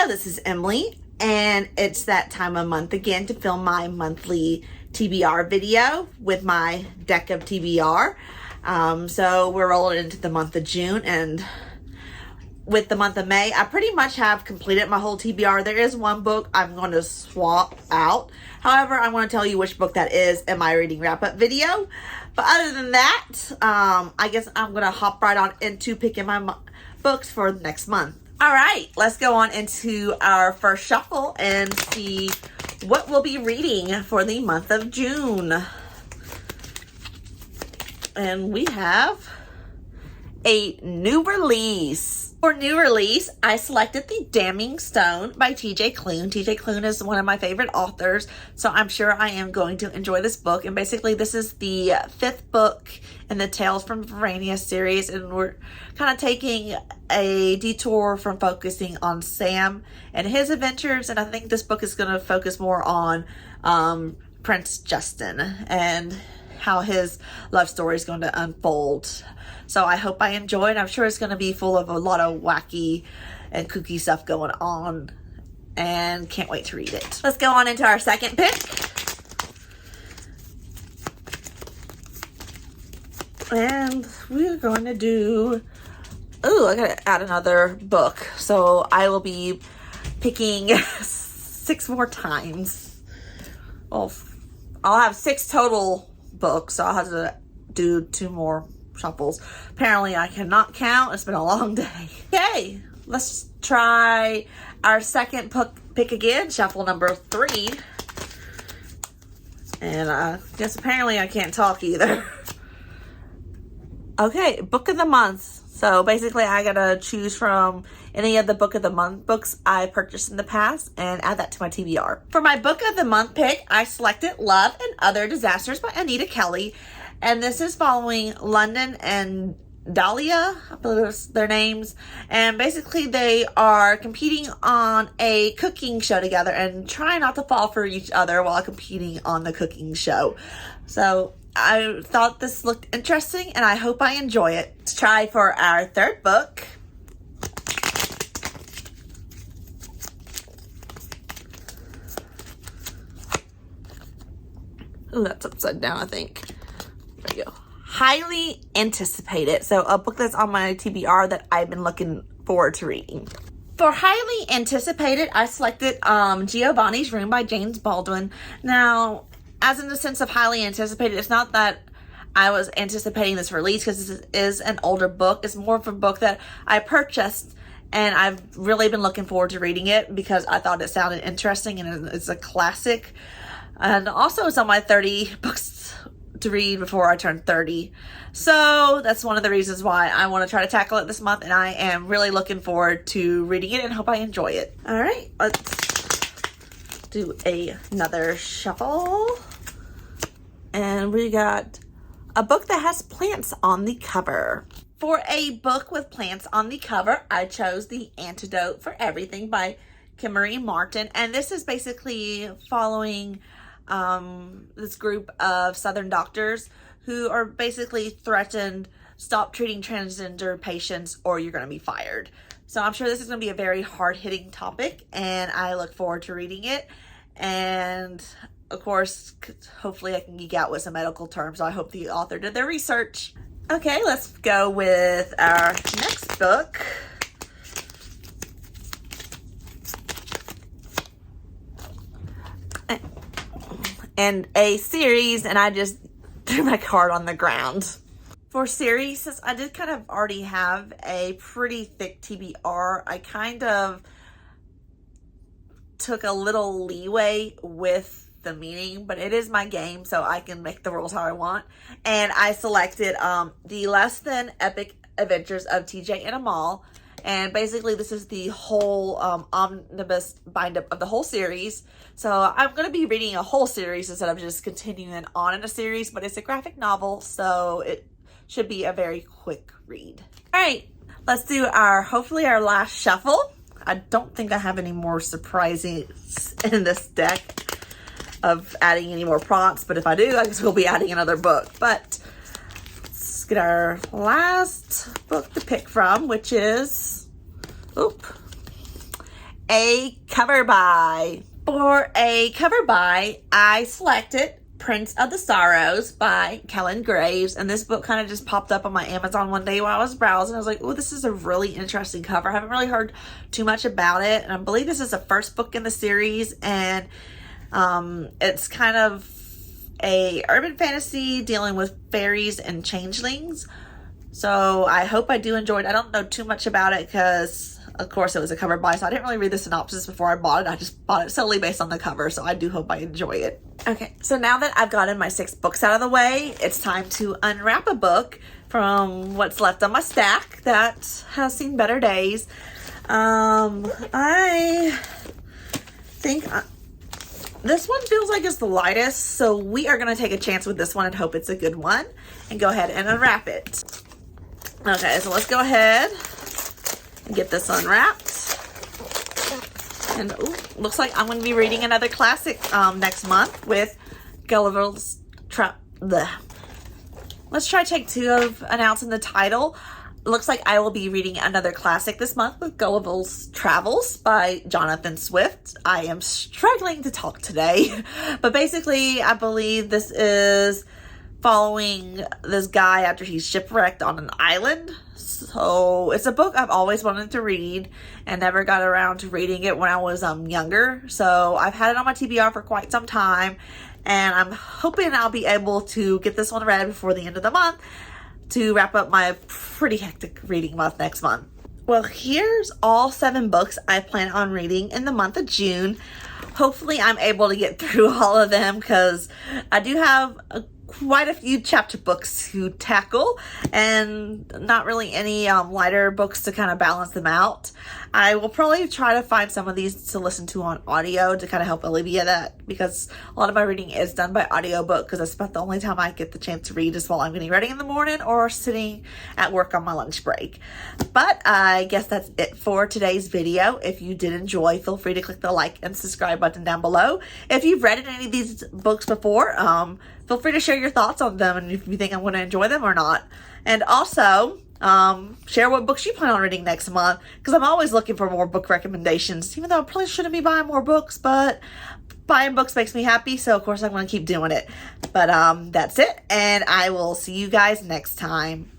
Hello, this is Emily, and it's that time of month again to film my monthly TBR video with my Deck of TBR. So we're rolling into the month of June, and with the month of May, I pretty much have completed my whole TBR. There is one book I'm going to swap out. However, I'm going to tell you which book that is in my reading wrap-up video. But other than that, I guess I'm going to hop right on into picking my books for next month. All right, let's go on into our first shuffle and see what we'll be reading for the month of June. And we have a new release. For new release, I selected The Damning Stone by TJ Klune. TJ Klune is one of my favorite authors, so I'm sure I am going to enjoy this book. And basically, this is the fifth book in the Tales from Verania series, and we're kind of taking a detour from focusing on Sam and his adventures. And I think this book is going to focus more on Prince Justin and how his love story is going to unfold. So I hope I enjoy it. I'm sure it's going to be full of a lot of wacky and kooky stuff going on, and can't wait to read it. Let's go on into our second pick. And we're going to do, I gotta add another book. So I will be picking 6 more times. Well, I'll have 6 total books, so I'll have to do 2 more shuffles. Apparently I cannot count. It's been a long day. Okay, let's try our second pick again, shuffle number 3. And I guess apparently I can't talk either. Okay, book of the month. So basically I gotta choose from any of the book of the month books I purchased in the past and add that to my TBR. For my book of the month pick, I selected Love and Other Disasters by Anita Kelly. And this is following London and Dahlia, I believe that's their names. And basically they are competing on a cooking show together and trying not to fall for each other while competing on the cooking show. So I thought this looked interesting, and I hope I enjoy it. Let's try for our third book. Oh, that's upside down, I think. There you go. Highly Anticipated. So a book that's on my TBR that I've been looking forward to reading. For Highly Anticipated, I selected Giovanni's Room by James Baldwin. Now, as in the sense of highly anticipated, it's not that I was anticipating this release, because this is an older book. It's more of a book that I purchased, and I've really been looking forward to reading it because I thought it sounded interesting, and it's a classic. And also it's on my 30 books to read before I turn 30. So that's one of the reasons why I want to try to tackle it this month, and I am really looking forward to reading it and hope I enjoy it. All right, let's do another shuffle. And we got a book that has plants on the cover. For a book with plants on the cover, I chose The Antidote for Everything by Kimmery Martin. And this is basically following this group of Southern doctors who are basically threatened, stop treating transgender patients or you're going to be fired. So I'm sure this is going to be a very hard-hitting topic, and I look forward to reading it. And of course, hopefully I can geek out with some medical terms. So I hope the author did their research. Okay, let's go with our next book. And a series, and I just threw my card on the ground. For series, since I did kind of already have a pretty thick TBR, I kind of took a little leeway with the meaning, but it is my game, so I can make the rules how I want. And I selected The Less Than Epic Adventures of TJ and Amal. And basically this is the whole omnibus bind-up of the whole series. So I'm going to be reading a whole series instead of just continuing on in a series, but it's a graphic novel, so it should be a very quick read. All right, let's do hopefully our last shuffle. I don't think I have any more surprises in this deck of adding any more prompts, but if I do, I guess we'll be adding another book. But let's get our last book to pick from, which is a cover buy. For a cover buy, I selected Prince of the Sorrows by Kellen Graves, and this book kind of just popped up on my Amazon one day while I was browsing. I was like, oh, this is a really interesting cover. I haven't really heard too much about it, and I believe this is the first book in the series, and it's kind of a urban fantasy dealing with fairies and changelings. So I hope I do enjoy it. I don't know too much about it because, of course, it was a cover buy, so I didn't really read the synopsis before I bought it. I just bought it solely based on the cover, so I do hope I enjoy it. Okay, so now that I've gotten my 6 books out of the way, it's time to unwrap a book from what's left on my stack that has seen better days. I think this one feels like it's the lightest, so we are going to take a chance with this one and hope it's a good one and go ahead and unwrap it. Okay, so let's go ahead and get this unwrapped. And looks like I'm going to be reading another classic next month with Gulliver's Let's try take 2 of announcing the title. Looks like I will be reading another classic this month with Gulliver's Travels by Jonathan Swift. I am struggling to talk today, but basically I believe this is following this guy after he's shipwrecked on an island. So it's a book I've always wanted to read and never got around to reading it when I was younger. So I've had it on my TBR for quite some time, and I'm hoping I'll be able to get this one read before the end of the month to wrap up my pretty hectic reading month next month. Well, here's all 7 books I plan on reading in the month of June. Hopefully I'm able to get through all of them because I do have quite a few chapter books to tackle and not really any lighter books to kind of balance them out. I will probably try to find some of these to listen to on audio to kind of help alleviate that, because a lot of my reading is done by audiobook because that's about the only time I get the chance to read is while I'm getting ready in the morning or sitting at work on my lunch break. But I guess that's it for today's video. If you did enjoy, feel free to click the like and subscribe button down below. If you've read any of these books before, feel free to share your thoughts on them and if you think I'm going to enjoy them or not. And also, share what books you plan on reading next month, because I'm always looking for more book recommendations, even though I probably shouldn't be buying more books, but buying books makes me happy, so of course I'm going to keep doing it. But that's it, and I will see you guys next time.